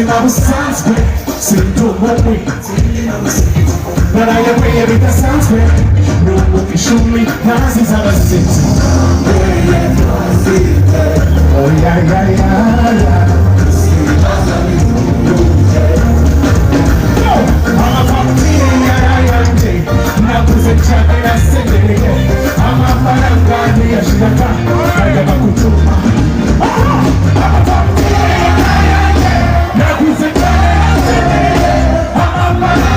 I was sounds great, sing to my way. But I am way every that sounds great. No one can show me Nazis how to sit. Oh yeah, yeah, yeah, yeah. I'm a party, now present champion, I said it again. I'm a parangani, I should have done. I got a kutuma. I'm a party. Now who's the guy? I'm a